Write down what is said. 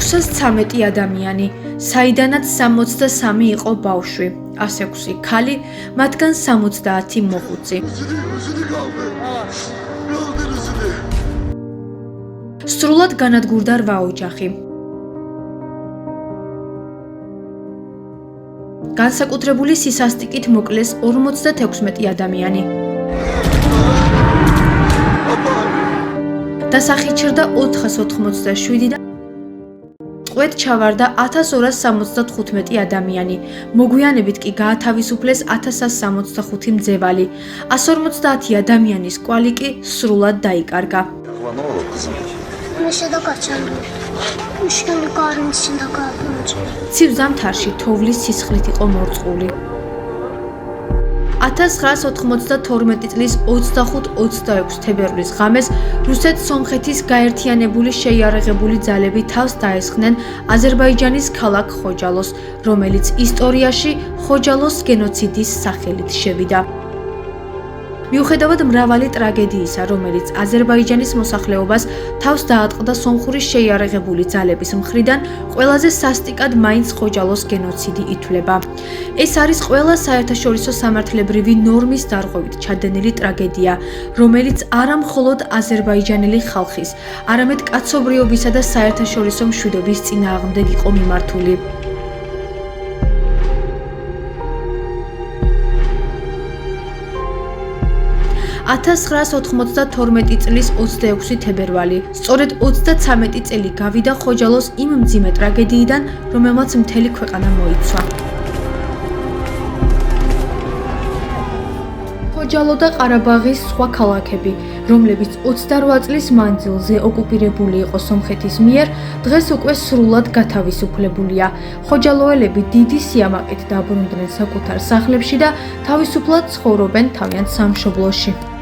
613 ადამიანი, საიდანაც 63 იყო ბავშვი, 106 ქალი, მათგან 70 მოხუცი. სრულად განადგურდა 8 ოჯახი. განსაკუთრებული სისასტიკით მოკლეს 56 ადამიანი. დასახიჩრდა 487 და ტყვედ ჩავარდა 1275 ადამიანი. მოგვიანებით კი გაათავისუფლეს 1165 მძევალი. 150 ადამიანის კვალი კი სრულად დაიკარგა. ცივ ზამთარში თოვლის სისხლით იყო მორწყული. 1992 წლის 25-26 თებერვლის ღამეს რუსეთ-სომხეთის გაერთიანებული შეიარაღებული ძალები თავს დაესხნენ აზერბაიჯანის ქალაქ ხოჯალოს, რომელიც ისტორიაში ხოჯალოს გენოციდის სახელით შევიდა. მიუხედავად მრავალი ტრაგედიისა, რომელიც აზერბაიჯანის მოსახლეობას თავს დაატყდა სომხური შეიარაღებული ძალების მხრიდან, ყველაზე სასტიკად მაინც ხოჯალოს გენოციდი ითვლება. ეს არის ყველა საერთაშორისო სამართლებრივი ნორმის დარღვევით ჩადენილი ტრაგედია, რომელიც არა მხოლოდ აზერბაიჯანელი ხალხის, არამედ კაცობრიობისა და საერთაშორისო მშვიდობის წინააღმდეგ იყო მიმართული. 1992 წლის 26 თებერვალი. სწორედ 33 წელი გავიდა ხოჯალოს იმ მძიმე ტრაგედიიდან, რომელმაც მთელი ქვეყანა მოიცვა. ხოჯალო და ყარაბაღის სხვა ქალაქები, რომლებიც 28 წლის მანძილზე ოკუპირებული იყო სომხეთის მიერ, დღეს უკვე სრულად გათავისუფლებულია. ხოჯალოელები დიდი სიამაყით დაბრუნდნენ საკუთარ სახლებში და თავისუფლად ცხოვრობენ თავიანთ სამშობლოში.